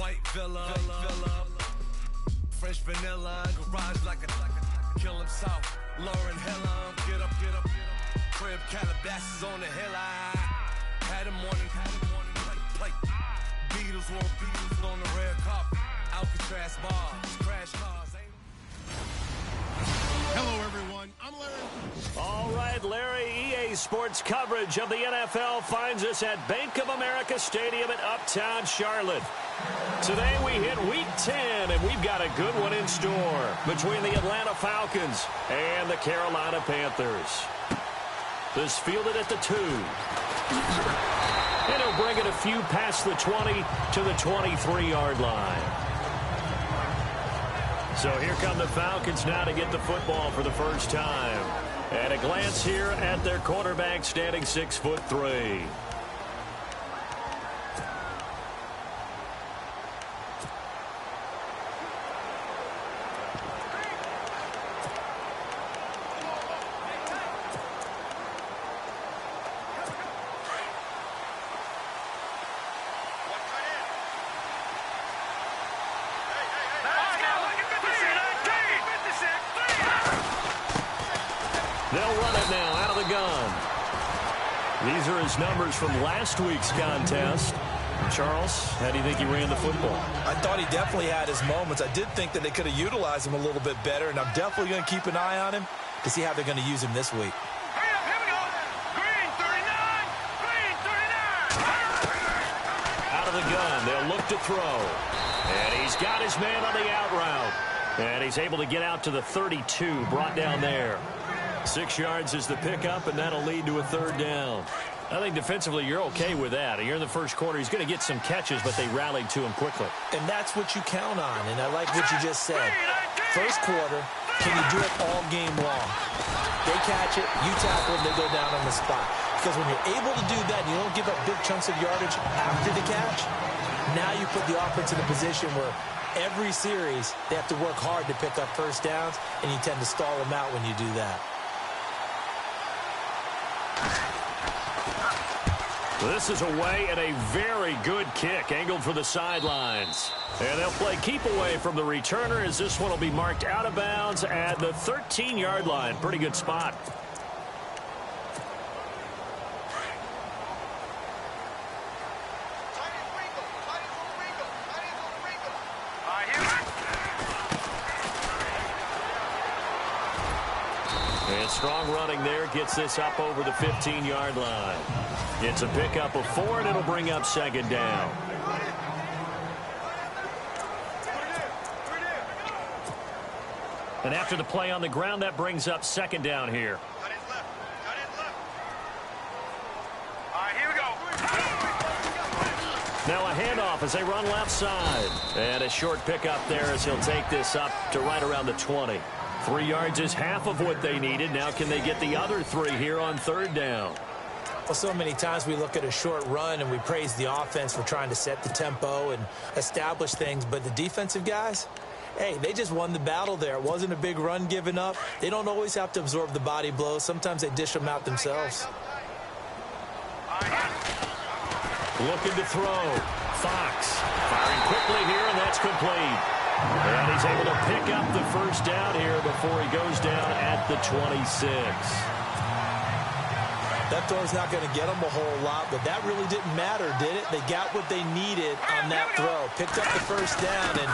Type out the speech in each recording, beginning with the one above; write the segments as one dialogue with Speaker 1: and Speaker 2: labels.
Speaker 1: white villa. French vanilla, garage like a kill him south. Lauren Hill, get up. Crib Calabasas on the hill. I had him morning, plate. Beatles on the red carpet. Alcatraz bars, crash cars.
Speaker 2: Hello, everyone. I'm Larry.
Speaker 3: All right, Larry, EA Sports coverage of the NFL finds us at Bank of America Stadium in Uptown Charlotte. Today we hit Week 10, and we've got a good one in store between the Atlanta Falcons and the Carolina Panthers. This fielded at the 2. And he'll bring it a few past the 20 to the 23-yard line. So here come the Falcons now to get the football for the first time. At a glance here at their quarterback, standing 6'3". They'll run it now out of the gun. These are his numbers from last week's contest. Charles, how do you think he ran the football?
Speaker 4: I thought he definitely had his moments. I did think that they could have utilized him a little bit better, and I'm definitely going to keep an eye on him to see how they're going to use him this week.
Speaker 5: Hurry up, here we go. Green 39.
Speaker 3: Out of the gun, they'll look to throw. And he's got his man on the out route. And he's able to get out to the 32, brought down there. 6 yards is the pickup, and that'll lead to a third down. I think defensively you're okay with that. You're in the first quarter. He's going to get some catches, but they rallied to him quickly.
Speaker 4: And that's what you count on, and I like what you just said. First quarter, can you do it all game long? They catch it, you tackle them, they go down on the spot. Because when you're able to do that, you don't give up big chunks of yardage after the catch. Now you put the offense in a position where every series they have to work hard to pick up first downs, and you tend to stall them out when you do that.
Speaker 3: This is away and a very good kick angled for the sidelines. And they'll play keep away from the returner as this one will be marked out of bounds at the 13-yard line. Pretty good spot. And strong running there gets this up over the 15-yard line. It's a pickup of 4, and it'll bring up second down. And after the play on the ground, that brings up second down here.
Speaker 5: Cut it left. All right, here we go.
Speaker 3: Now a handoff as they run left side. And a short pickup there as he'll take this up to right around the 20. 3 yards is half of what they needed. Now can they get the other 3 here on third down?
Speaker 4: Well, so many times we look at a short run and we praise the offense for trying to set the tempo and establish things. But the defensive guys, hey, they just won the battle there. It wasn't a big run given up. They don't always have to absorb the body blows. Sometimes they dish them out themselves.
Speaker 3: Looking to throw. Fox firing quickly here, and that's complete. And he's able to pick up the first down here before he goes down at the 26.
Speaker 4: That throw's not going to get them a whole lot, but that really didn't matter, did it? They got what they needed on that throw. Picked up the first down, and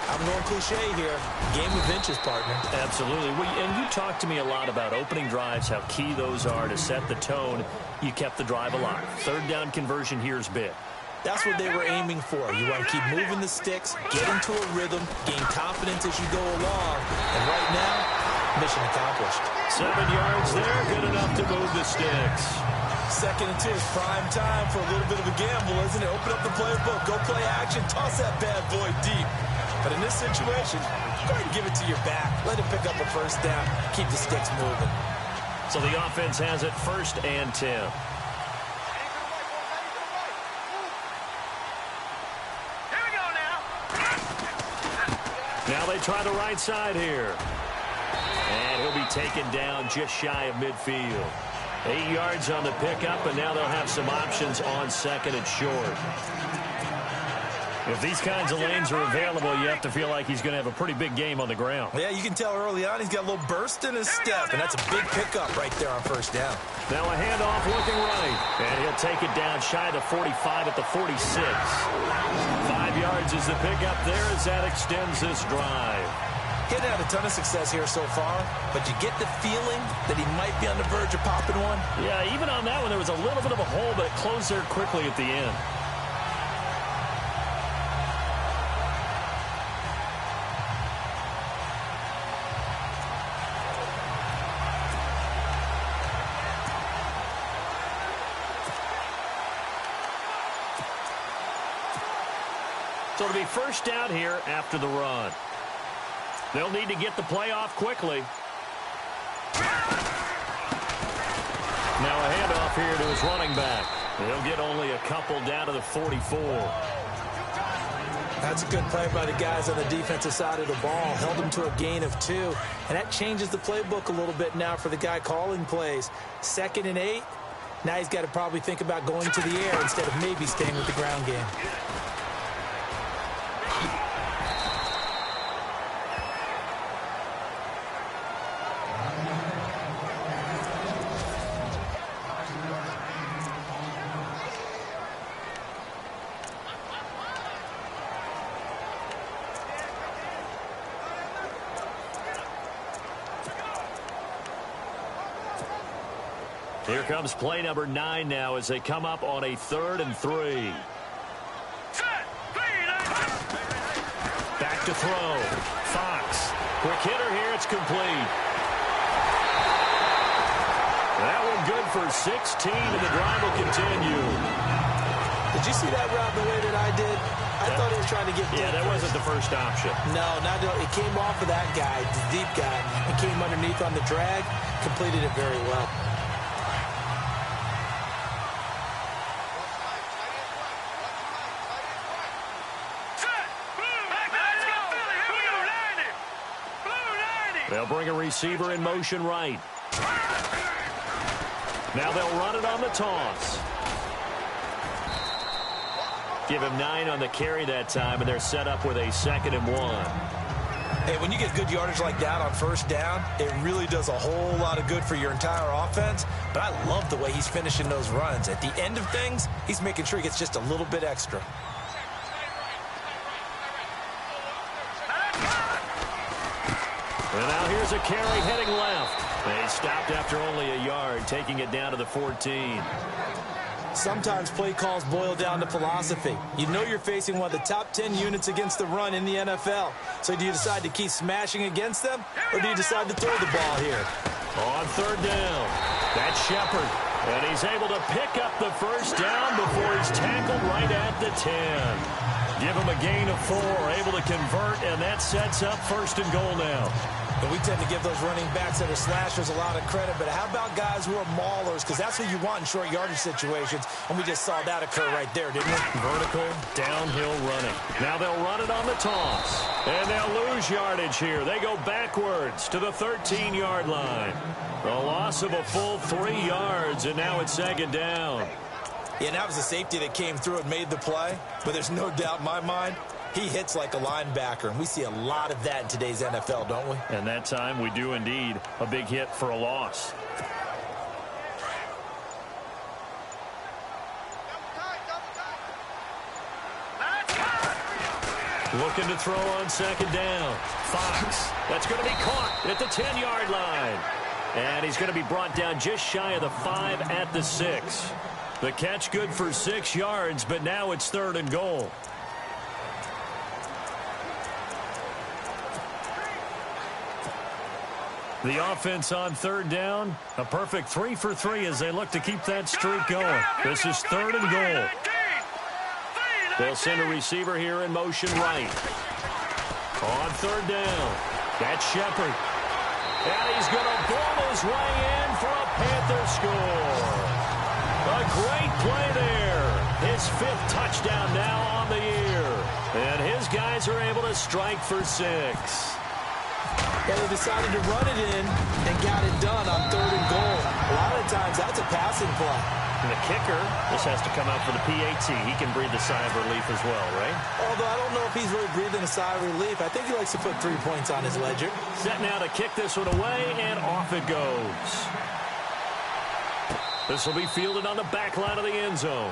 Speaker 4: I'm going cliche here. Game of inches, partner.
Speaker 3: Absolutely. And you talked to me a lot about opening drives, how key those are to set the tone. You kept the drive alive. Third down conversion here is big.
Speaker 4: That's what they were aiming for. You want to keep moving the sticks, get into a rhythm, gain confidence as you go along. And right now, mission accomplished.
Speaker 3: 7 yards there, good enough to move the sticks.
Speaker 4: 2nd and 2 is prime time for a little bit of a gamble, isn't it? Open up the playbook, go play action, toss that bad boy deep. But in this situation, go ahead and give it to your back. Let him pick up a first down, keep the sticks moving.
Speaker 3: So the offense has it 1st and 10. Now they try the right side here. And he'll be taken down just shy of midfield. 8 yards on the pickup, and now they'll have some options on 2nd and short. If these kinds of lanes are available, you have to feel like he's going to have a pretty big game on the ground.
Speaker 4: Yeah, you can tell early on he's got a little burst in his step, and that's a big pickup right there on first down.
Speaker 3: Now a handoff looking right, and he'll take it down shy of the 45 at the 46. 5 yards is the pickup there as that extends this drive.
Speaker 4: He hasn't had a ton of success here so far, but you get the feeling that he might be on the verge of popping one.
Speaker 3: Yeah, even on that one, there was a little bit of a hole, but it closed there quickly at the end. So it'll be first down here after the run. They'll need to get the play off quickly. Now a handoff here to his running back. They'll get only a couple down to the 44.
Speaker 4: That's a good play by the guys on the defensive side of the ball. Held him to a gain of 2. And that changes the playbook a little bit now for the guy calling plays. 2nd and 8. Now he's got to probably think about going to the air instead of maybe staying with the ground game.
Speaker 3: Here comes play number 9 now as they come up on a 3rd and 3. Back to throw. Fox. Quick hitter here. It's complete. That one good for 16, and the drive will continue.
Speaker 4: Did you see that route the way that I did? I thought he was trying to get deep.
Speaker 3: Yeah, that wasn't the first option.
Speaker 4: No, it came off of that guy, the deep guy. It came underneath on the drag, completed it very well.
Speaker 3: They'll bring a receiver in motion right. Now they'll run it on the toss. Give him 9 on the carry that time, and they're set up with a 2nd and 1.
Speaker 4: Hey, when you get good yardage like that on first down, it really does a whole lot of good for your entire offense. But I love the way he's finishing those runs. At the end of things, he's making sure he gets just a little bit extra.
Speaker 3: And now here's a carry heading left. They stopped after only a yard, taking it down to the 14.
Speaker 4: Sometimes play calls boil down to philosophy. You know you're facing one of the top 10 units against the run in the NFL. So do you decide to keep smashing against them, or do you decide to throw the ball here?
Speaker 3: On 3rd down, that's Shepard. And he's able to pick up the first down before he's tackled right at the 10. Give him a gain of 4, able to convert, and that sets up 1st and goal now.
Speaker 4: And we tend to give those running backs that are slashers a lot of credit, but how about guys who are maulers? Because that's what you want in short yardage situations, and we just saw that occur right there, didn't we?
Speaker 3: Vertical, downhill running. Now they'll run it on the toss, and they'll lose yardage here. They go backwards to the 13-yard line. The loss of a full 3 yards, and now it's 2nd down.
Speaker 4: Yeah, and that was a safety that came through and made the play, but there's no doubt in my mind, he hits like a linebacker, and we see a lot of that in today's NFL, don't we?
Speaker 3: And that time we do indeed. A big hit for a loss. Looking to throw on 2nd down. Fox. That's going to be caught at the 10-yard line. And he's going to be brought down just shy of the 5 at the 6. The catch good for 6 yards, but now it's 3rd and goal. The offense on 3rd down, a perfect 3 for 3 as they look to keep that streak going. This is 3rd and goal. They'll send a receiver here in motion right. On 3rd down, that's Shepard. And he's going to ball his way in for a Panther score. A great play there. His 5th touchdown now on the year. And his guys are able to strike for 6.
Speaker 4: Yeah, they decided to run it in and got it done on 3rd and goal. A lot of times, that's a passing play.
Speaker 3: And the kicker just has to come out for the PAT. He can breathe a sigh of relief as well, right?
Speaker 4: Although I don't know if he's really breathing a sigh of relief. I think he likes to put 3 points on his ledger.
Speaker 3: Set now to kick this one away, and off it goes. This will be fielded on the back line of the end zone.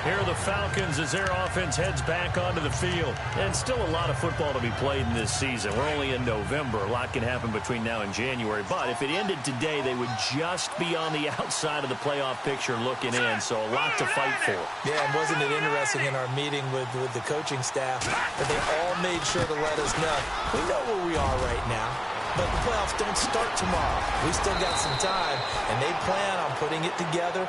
Speaker 3: Here are the Falcons as their offense heads back onto the field. And still a lot of football to be played in this season. We're only in November. A lot can happen between now and January. But if it ended today, they would just be on the outside of the playoff picture looking in. So a lot to fight for.
Speaker 4: Yeah, and wasn't it interesting in our meeting with the coaching staff that they all made sure to let us know, we know where we are right now. But the playoffs don't start tomorrow. We still got some time, and they plan on putting it together,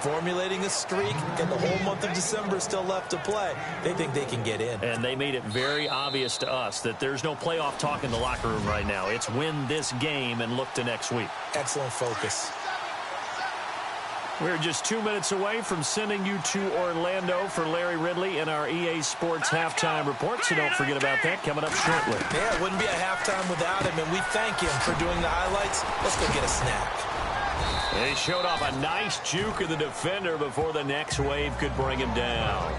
Speaker 4: formulating a streak, and the whole month of December is still left to play. They think they can get in.
Speaker 3: And they made it very obvious to us that there's no playoff talk in the locker room right now. It's win this game and look to next week.
Speaker 4: Excellent focus.
Speaker 3: We're just 2 minutes away from sending you to Orlando for Larry Ridley in our EA Sports Halftime Report, so don't forget about that coming up shortly.
Speaker 4: Yeah, it wouldn't be a halftime without him, and we thank him for doing the highlights. Let's go get a snack.
Speaker 3: He showed off a nice juke of the defender before the next wave could bring him down.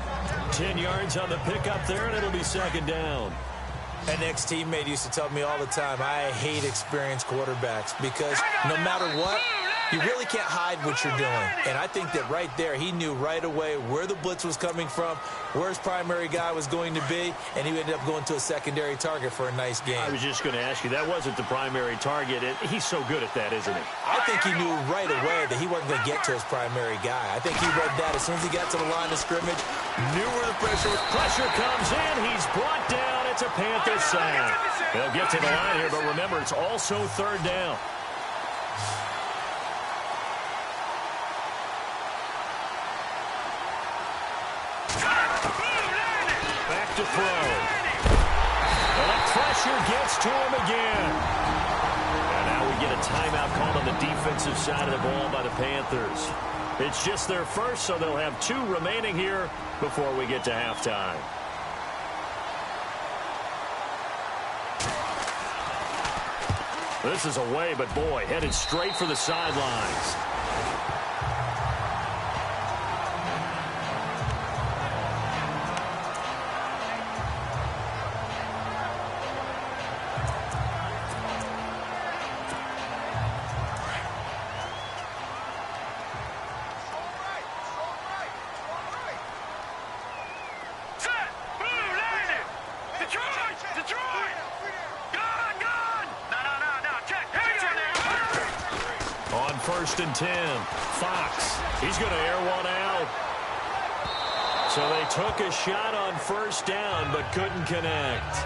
Speaker 3: 10 yards on the pickup there, and it'll be second down.
Speaker 4: An ex-teammate used to tell me all the time, I hate experienced quarterbacks because no matter what, you really can't hide what you're doing. And I think that right there, he knew right away where the blitz was coming from, where his primary guy was going to be, and he ended up going to a secondary target for a nice game.
Speaker 3: I was just going to ask you, that wasn't the primary target. He's so good at that, isn't he?
Speaker 4: I think he knew right away that he wasn't going to get to his primary guy. I think he read that as soon as he got to the line of scrimmage, knew where the pressure was.
Speaker 3: Pressure comes in. He's brought down. It's a Panther sack. They'll get to the line here, but remember, it's also third down. Back to throw. And that pressure gets to him again. And now we get a timeout called on the defensive side of the ball by the Panthers. It's just their first, so they'll have 2 remaining here before we get to halftime. This is away, but boy, headed straight for the sidelines. First and 10. Fox. He's going to air one out. So they took a shot on first down, but couldn't connect.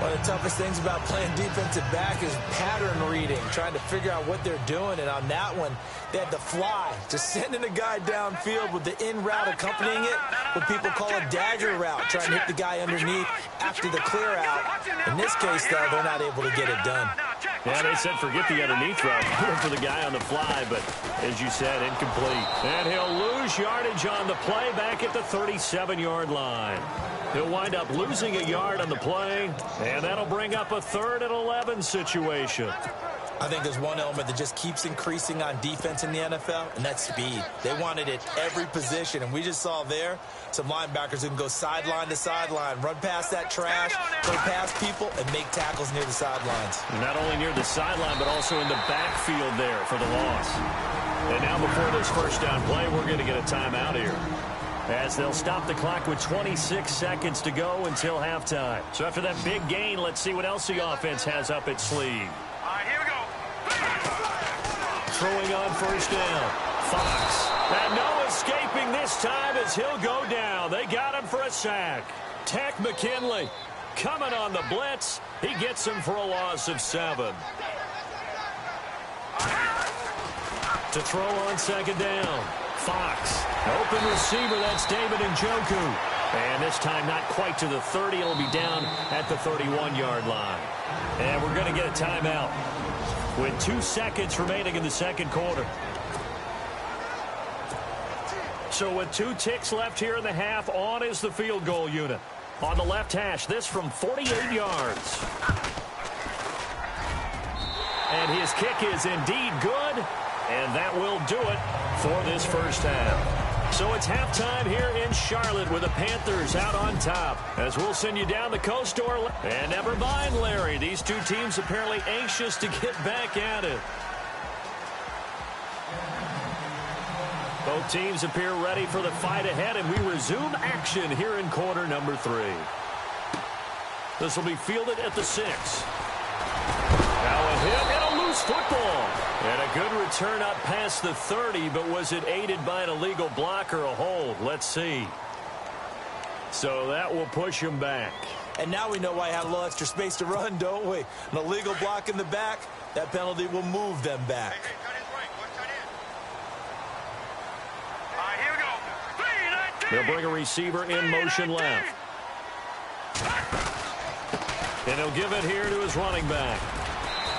Speaker 4: One of the toughest things about playing defensive back is pattern reading, trying to figure out what they're doing. And on that one, they had to fly, just sending a guy downfield with the in route accompanying it, what people call a dagger route, trying to hit the guy underneath after the clear out. In this case, though, they're not able to get it done.
Speaker 3: Yeah, they said forget the underneath route, put him for the guy on the fly, but as you said, incomplete. And he'll lose yardage on the play back at the 37-yard line. He'll wind up losing a yard on the play, and that'll bring up a 3rd and 11 situation.
Speaker 4: I think there's one element that just keeps increasing on defense in the NFL, and that's speed. They want it at every position, and we just saw there some linebackers who can go sideline to sideline, run past that trash, go past people, and make tackles near the sidelines.
Speaker 3: Not only near the sideline, but also in the backfield there for the loss. And now before this first down play, we're going to get a timeout here, as they'll stop the clock with 26 seconds to go until halftime. So after that big gain, let's see what else the offense has up its sleeve.
Speaker 5: All right, here we go.
Speaker 3: Throwing on first down. Fox. And no escaping this time as he'll go down. They got him for a sack. Tech McKinley coming on the blitz. He gets him for a loss of 7. To throw on second down. Fox. Open receiver, that's David Njoku. And this time not quite to the 30. It'll be down at the 31-yard line. And we're going to get a timeout with 2 seconds remaining in the second quarter. So with 2 ticks left here in the half, on is the field goal unit. On the left hash, this from 48 yards. And his kick is indeed good, and that will do it for this first half. So it's halftime here in Charlotte with the Panthers out on top. As we'll send you down the coast to Orlando. And never mind, Larry. These two teams apparently anxious to get back at it. Both teams appear ready for the fight ahead, and we resume action here in quarter number 3. This will be fielded at the 6. Now a hit and a loose football. And a good return up past the 30, but was it aided by an illegal block or a hold? Let's see. So that will push him back.
Speaker 4: And now we know why I had a little extra space to run, don't we? An illegal block in the back, that penalty will move them back.
Speaker 5: Hey, cut in right. Watch cut in. All right, here we go.
Speaker 3: They'll bring a receiver in motion left. And he'll give it here to his running back.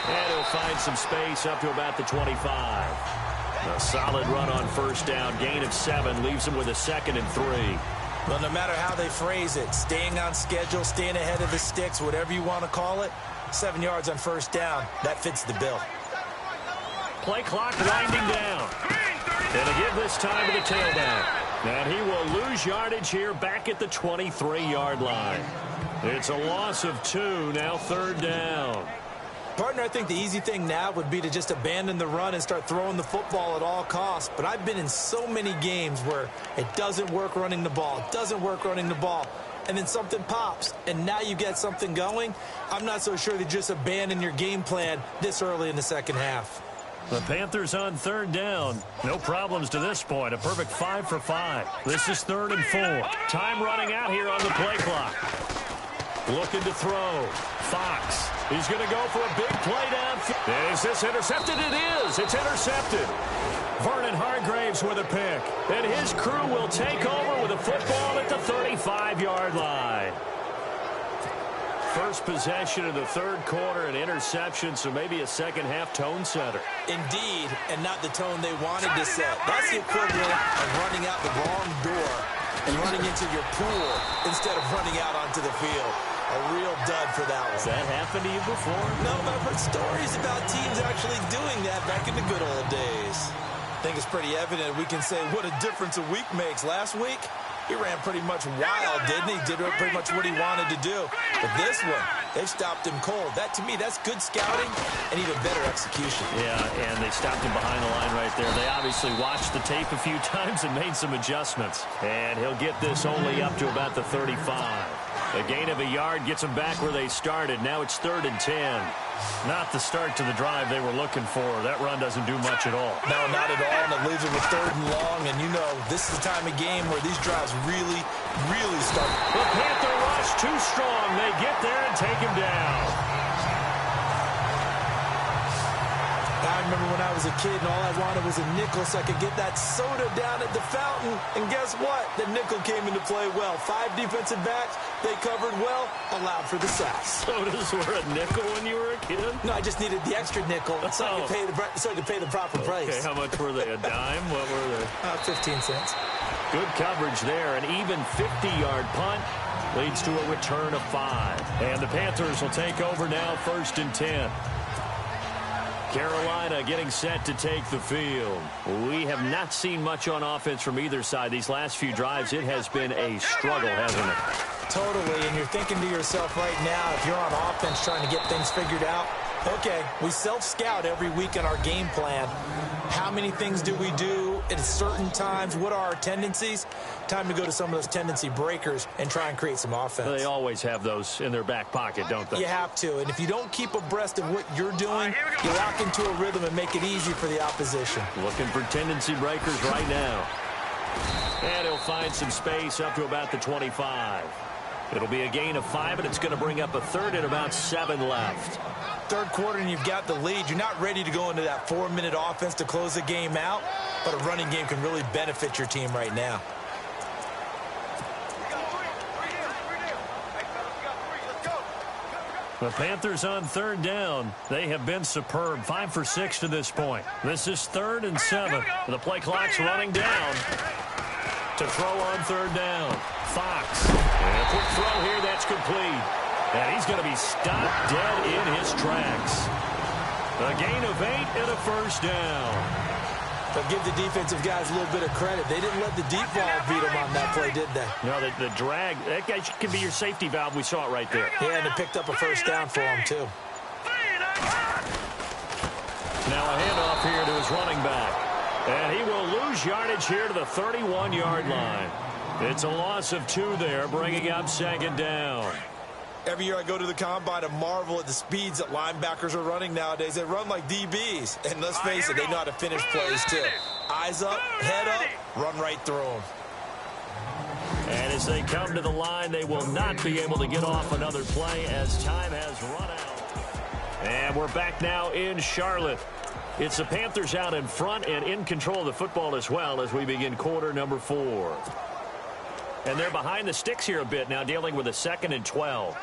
Speaker 3: And he'll find some space up to about the 25. A solid run on first down. Gain of 7 leaves him with a 2nd and 3.
Speaker 4: Well, no matter how they phrase it, staying on schedule, staying ahead of the sticks, whatever you want to call it, 7 yards on first down, that fits the bill.
Speaker 3: Play clock winding down. And a give this time to the tailback. And he will lose yardage here back at the 23-yard line. It's a loss of 2, now 3rd down.
Speaker 4: Partner, I think the easy thing now would be to just abandon the run and start throwing the football at all costs. But I've been in so many games where it doesn't work running the ball, and then something pops, and now you get something going. I'm not so sure that just abandon your game plan this early in the second half.
Speaker 3: The Panthers on 3rd down. No problems to this point. A perfect 5 for 5. This is 3rd and 4. Time running out here on the play clock. Looking to throw. Fox. He's going to go for a big play downfield. Is this intercepted? It is. It's intercepted. Vernon Hargraves with a pick. And his crew will take over with a football at the 35-yard line. First possession of the 3rd quarter, an interception, so maybe a second-half tone setter.
Speaker 4: Indeed, and not the tone they wanted to set. That's the equivalent of running out the wrong door and running into your pool instead of running out onto the field. A real dud for that one.
Speaker 3: Has that happened to you before?
Speaker 4: No, but I've heard stories about teams actually doing that back in the good old days. I think it's pretty evident we can say what a difference a week makes. Last week, he ran pretty much wild, didn't he? Did pretty much what he wanted to do. But this one, they stopped him cold. That, to me, that's good scouting and even better execution.
Speaker 3: Yeah, and they stopped him behind the line right there. They obviously watched the tape a few times and made some adjustments. And he'll get this only up to about the 35. A gain of a yard gets them back where they started. Now it's 3rd and 10. Not the start to the drive they were looking for. That run doesn't do much at all.
Speaker 4: No, not at all, and it leaves them with 3rd and long. And you know, this is the time of game where these drives really, really start.
Speaker 3: The Panther rush too strong. They get there and take him down.
Speaker 4: I remember when I was a kid and all I wanted was a nickel so I could get that soda down at the fountain. And guess what? The nickel came into play well. 5 defensive backs, they covered well, allowed for the sacks.
Speaker 3: Sodas were a nickel when you were a kid?
Speaker 4: No, I just needed the extra nickel so I could pay the proper price.
Speaker 3: Okay, how much were they? A dime? What were they?
Speaker 4: 15 cents.
Speaker 3: Good coverage there. An even 50-yard punt leads to a return of 5. And the Panthers will take over now, 1st and 10. Carolina getting set to take the field. We have not seen much on offense from either side. These last few drives, it has been a struggle, hasn't it?
Speaker 4: Totally, and you're thinking to yourself right now, if you're on offense trying to get things figured out, okay, we self-scout every week in our game plan. How many things do we do at certain times? What are our tendencies? Time to go to some of those tendency breakers and try and create some offense.
Speaker 3: They always have those in their back pocket, don't they?
Speaker 4: You have to, and if you don't keep abreast of what you're doing, you lock into a rhythm and make it easy for the opposition.
Speaker 3: Looking for tendency breakers right now. And he'll find some space up to about the 25. It'll be a gain of 5, and it's going to bring up a 3rd and about 7 left.
Speaker 4: 3rd quarter and you've got the lead. You're not ready to go into that 4-minute offense to close the game out, but a running game can really benefit your team right now.
Speaker 3: The Panthers on 3rd down. They have been superb. 5 for 6 to this point. This is 3rd and 7. The play clock's running down. To throw on 3rd down. Fox. And a quick throw here. That's complete. And he's going to be stopped dead in his tracks. A gain of 8 and a first down.
Speaker 4: But give the defensive guys a little bit of credit. They didn't let the deep ball beat them on that play, did they?
Speaker 3: No, the drag, that guy can be your safety valve. We saw it right there.
Speaker 4: Yeah, and it picked up a first down for him, too.
Speaker 3: Now a handoff here to his running back. And he will lose yardage here to the 31-yard line. It's a loss of 2 there, bringing up second down.
Speaker 4: Every year I go to the combine and marvel at the speeds that linebackers are running nowadays. They run like DBs. And let's face it, they know how to finish plays, too. Eyes up, head up, run right through them.
Speaker 3: And as they come to the line, they will not be able to get off another play as time has run out. And we're back now in Charlotte. It's the Panthers out in front and in control of the football as well as we begin quarter number 4. And they're behind the sticks here a bit now, dealing with a 2nd and 12.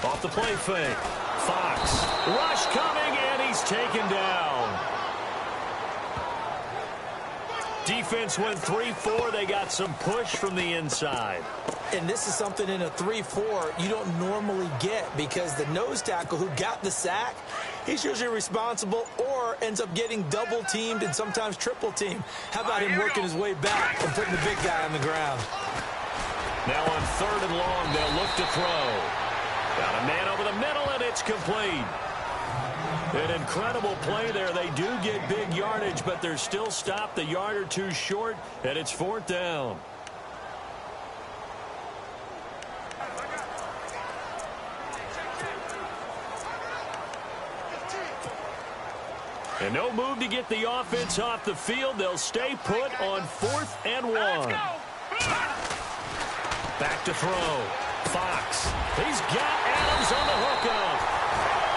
Speaker 3: Off the play fake. Fox. Rush coming, and he's taken down. Defense went 3-4. They got some push from the inside.
Speaker 4: And this is something in a 3-4 you don't normally get because the nose tackle who got the sack, he's usually responsible or ends up getting double-teamed and sometimes triple-teamed. How about him working his way back and putting the big guy on the ground?
Speaker 3: Now on 3rd and long, they'll look to throw. Got a man over the middle, and it's complete. An incredible play there. They do get big yardage, but they're still stopped a yard or 2 short, and it's 4th down. And no move to get the offense off the field. They'll stay put on 4th and 1. Back to throw. Fox. He's got Adams on the hookup.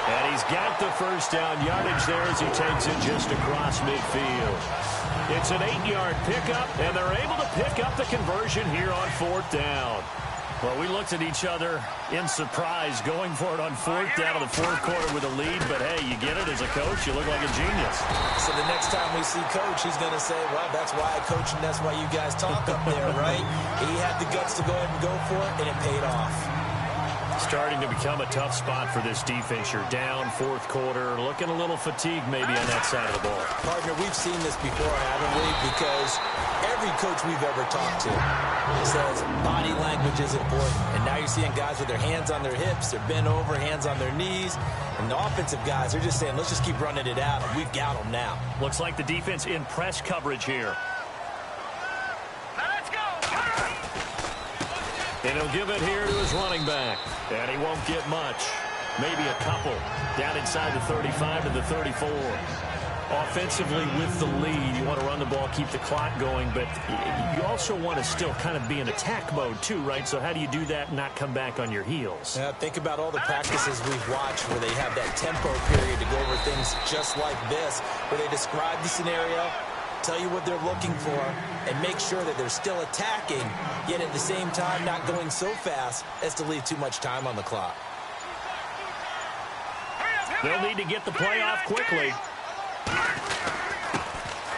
Speaker 3: And he's got the first down yardage there as he takes it just across midfield. It's an 8-yard pickup, and they're able to pick up the conversion here on 4th down. Well, we looked at each other in surprise going for it on 4th down in the 4th quarter with a lead. But, hey, you get it as a coach. You look like a genius.
Speaker 4: So the next time we see Coach, he's going to say, well, that's why I coach and that's why you guys talk up there, right? He had the guts to go ahead and go for it, and it paid off.
Speaker 3: Starting to become a tough spot for this defense. You're down 4th quarter, looking a little fatigued maybe on that side of the ball.
Speaker 4: Partner, we've seen this before, haven't we? Because every coach we've ever talked to says body language is important. And now you're seeing guys with their hands on their hips, they're bent over, hands on their knees. And the offensive guys, they're just saying, let's just keep running it out. And we've got them now.
Speaker 3: Looks like the defense in press coverage here. And he'll give it here to his running back. And he won't get much. Maybe a couple. Down inside the 35 to the 34. Offensively with the lead, you want to run the ball, keep the clock going, but you also want to still kind of be in attack mode too, right? So how do you do that and not come back on your heels?
Speaker 4: Think about all the practices we've watched where they have that tempo period to go over things just like this, where they describe the scenario, tell you what they're looking for, and make sure that they're still attacking, yet at the same time not going so fast as to leave too much time on the clock.
Speaker 3: They'll need to get the play off quickly.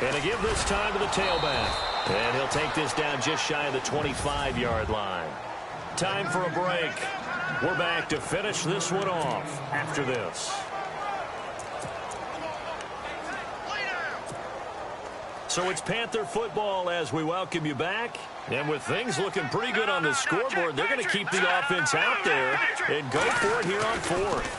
Speaker 3: And to give this time to the tailback. And he'll take this down just shy of the 25-yard line. Time for a break. We're back to finish this one off after this. So it's Panther football as we welcome you back. And with things looking pretty good on the scoreboard, they're going to keep the offense out there and go for it here on 4th.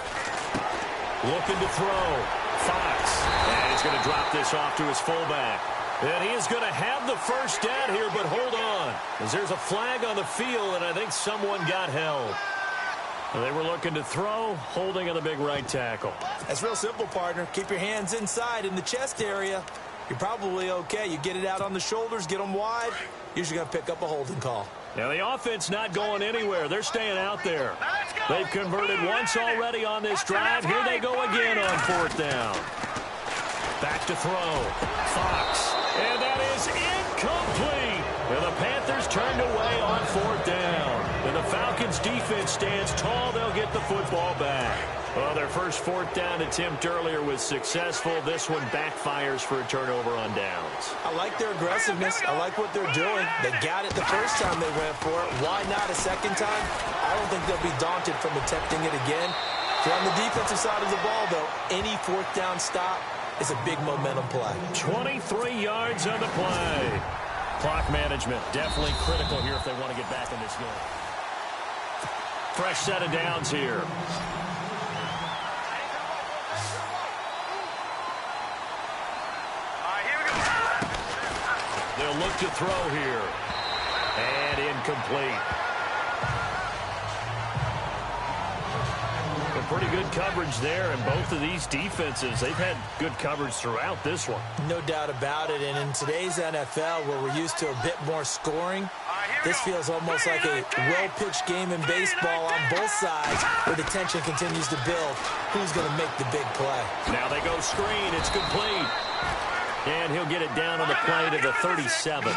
Speaker 3: Looking to throw. Fox. And he's going to drop this off to his fullback. And he is going to have the first down here, but hold on. As there's a flag on the field, and I think someone got held. They were looking to throw, holding on the big right tackle.
Speaker 4: That's real simple, partner. Keep your hands inside in the chest area. You're probably okay. You get it out on the shoulders, get them wide. Usually going to pick up a holding call.
Speaker 3: Now, the offense not going anywhere. They're staying out there. They've converted once already on this drive. Here they go again on 4th down. Back to throw. Fox. And that is incomplete. And the Panthers turned away on 4th down. And the Falcons' defense stands tall. They'll get the football back. Well, their first 4th down attempt earlier was successful. This one backfires for a turnover on downs.
Speaker 4: I like their aggressiveness. I like what they're doing. They got it the first time they went for it. Why not a second time? I don't think they'll be daunted from attempting it again. So on the defensive side of the ball, though, any 4th down stop is a big momentum play.
Speaker 3: 23 yards on the play. Clock management definitely critical here if they want to get back in this game. Fresh set of downs here. They'll look to throw here. And incomplete. Pretty good coverage there, and both of these defenses, they've had good coverage throughout this one.
Speaker 4: No doubt about it, and in today's NFL, where we're used to a bit more scoring, this feels almost like a well-pitched game in baseball on both sides, where the tension continues to build. Who's going to make the big play?
Speaker 3: Now they go screen. It's complete. And he'll get it down on the play to the 37.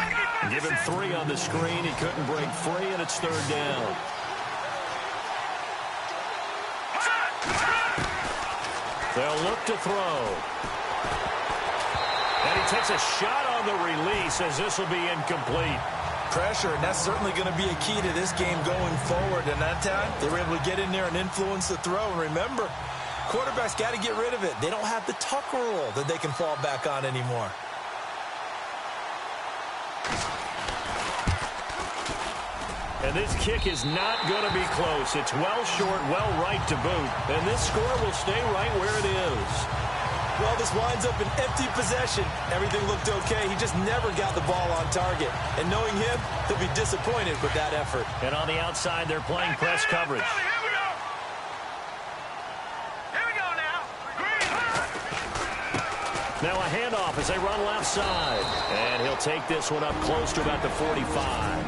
Speaker 3: Give him 3 on the screen. He couldn't break free, and it's 3rd down. They'll look to throw. And he takes a shot on the release as this will be incomplete.
Speaker 4: Pressure, and that's certainly going to be a key to this game going forward. And that time, they were able to get in there and influence the throw. And remember, quarterbacks got to get rid of it. They don't have the tuck rule that they can fall back on anymore.
Speaker 3: And this kick is not going to be close. It's well short, well right to boot. And this score will stay right where it is.
Speaker 4: Well, this winds up an empty possession. Everything looked okay. He just never got the ball on target. And knowing him, he'll be disappointed with that effort.
Speaker 3: And on the outside, they're playing press coverage.
Speaker 5: Here we go. Here we go now.
Speaker 3: Now a handoff as they run left side. And he'll take this one up close to about the 45.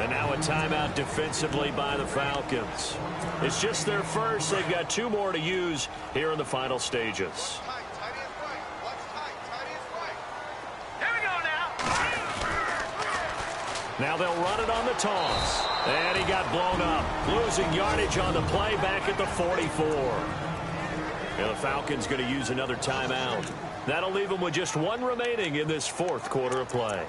Speaker 3: And now a timeout defensively by the Falcons. It's just their first. They've got 2 more to use here in the final stages.
Speaker 5: Here we go now.
Speaker 3: Now they'll run it on the toss. And he got blown up. Losing yardage on the play back at the 44. And the Falcons going to use another timeout. That'll leave them with just 1 remaining in this 4th quarter of play.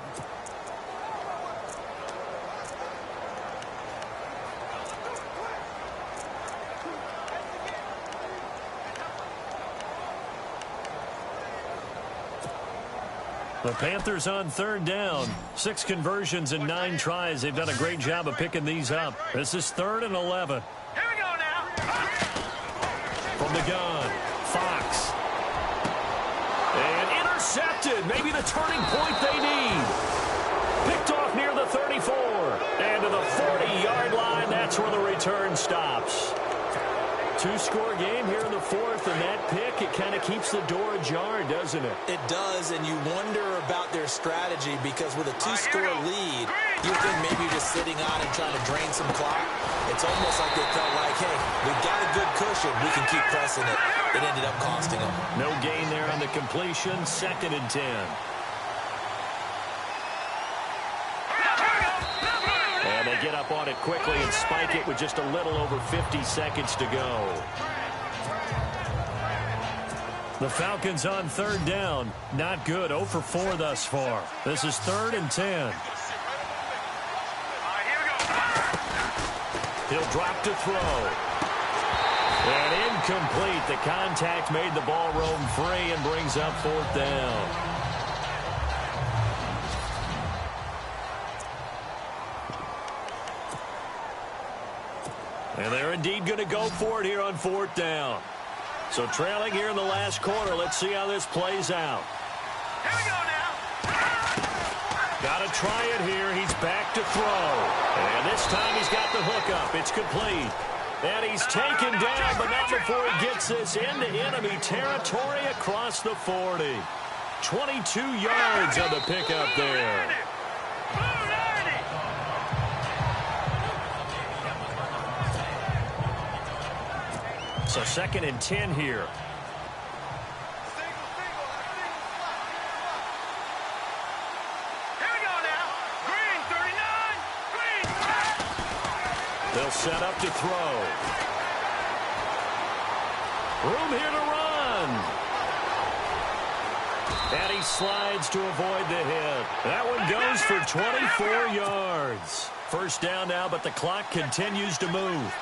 Speaker 3: The Panthers on 3rd down. 6 conversions and 9 tries. They've done a great job of picking these up. This is 3rd and 11.
Speaker 5: Here we go now.
Speaker 3: From the gun, Fox. And intercepted. Maybe the turning point they need. Picked off near the 34. And to the 40-yard line. That's where the return stops. 2-score game here in the 4th, and that pick, it kind of keeps the door ajar, doesn't it?
Speaker 4: It does, and you wonder about their strategy because with a 2-score lead, you think maybe you're just sitting on and trying to drain some clock. It's almost like they felt like, hey, we've got a good cushion. We can keep pressing it. It ended up costing them.
Speaker 3: No gain there on the completion. 2nd and 10. And they get up on it quickly and spike it with just a little over 50 seconds to go. The Falcons on 3rd down. Not good. 0 for 4 thus far. This is 3rd and 10.
Speaker 5: Here we go.
Speaker 3: He'll drop to throw. And incomplete. The contact made the ball roam free and brings up 4th down. And they're indeed going to go for it here on 4th down. So trailing here in the last quarter. Let's see how this plays out.
Speaker 5: Here we go now.
Speaker 3: Got to try it here. He's back to throw. And this time he's got the hook up. It's complete. And he's taken down, but not before he gets this into enemy territory across the 40. 22 yards on the pickup there. So 2nd and 10 here. They'll set up to throw. Room here to run. And he slides to avoid the hit. That one goes for 24 yards. First down now, but the clock continues to move.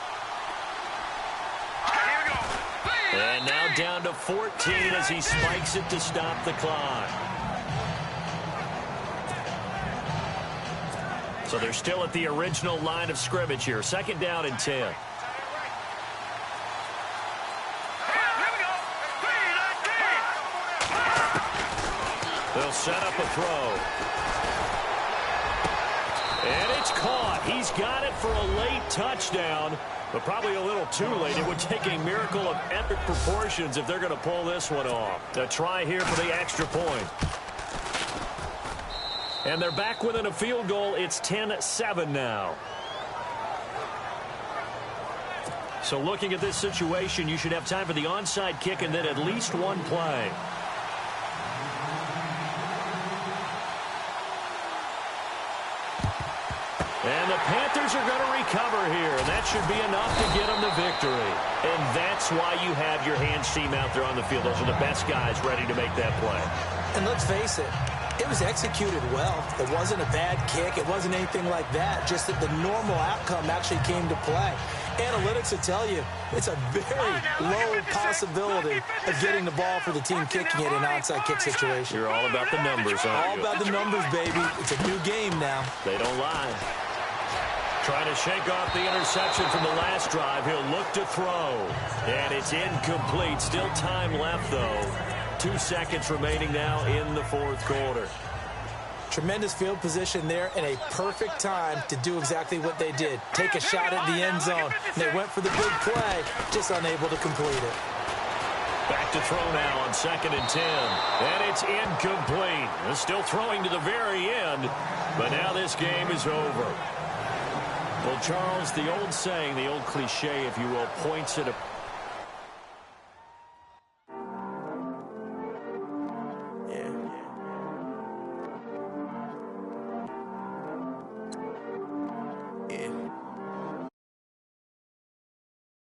Speaker 3: And now down to 14 as he spikes it to stop the clock. So they're still at the original line of scrimmage here. Second down and 10. They'll set up a throw. And it's caught. He's got it for a late touchdown, but probably a little too late. It would take a miracle of epic proportions if they're going to pull this one off. A try here for the extra point. And they're back within a field goal. It's 10-7 now. So looking at this situation, you should have time for the onside kick and then at least one play. And the Panthers are going to recover here, and that should be enough to get them the victory. And that's why you have your hands team out there on the field. Those are the best guys ready to make that play.
Speaker 4: And let's face it, it was executed well. It wasn't a bad kick. It wasn't anything like that. Just that the normal outcome actually came to play. Analytics will tell you it's a very low possibility of getting the ball for the team kicking it in an onside kick situation.
Speaker 3: You're all about the numbers, aren't you?
Speaker 4: All about the numbers, baby. It's a new game now.
Speaker 3: They don't lie. Trying to shake off the interception from the last drive. He'll look to throw. And it's incomplete. Still time left, though. 2 seconds remaining now in the fourth quarter.
Speaker 4: Tremendous field position there and a perfect time to do exactly what they did. Take a shot at the end zone. They went for the big play, just unable to complete it.
Speaker 3: Back to throw now on 2nd and 10. And it's incomplete. They're still throwing to the very end, but now this game is over. Well, Charles, the old saying, the old cliche, if you will, points at a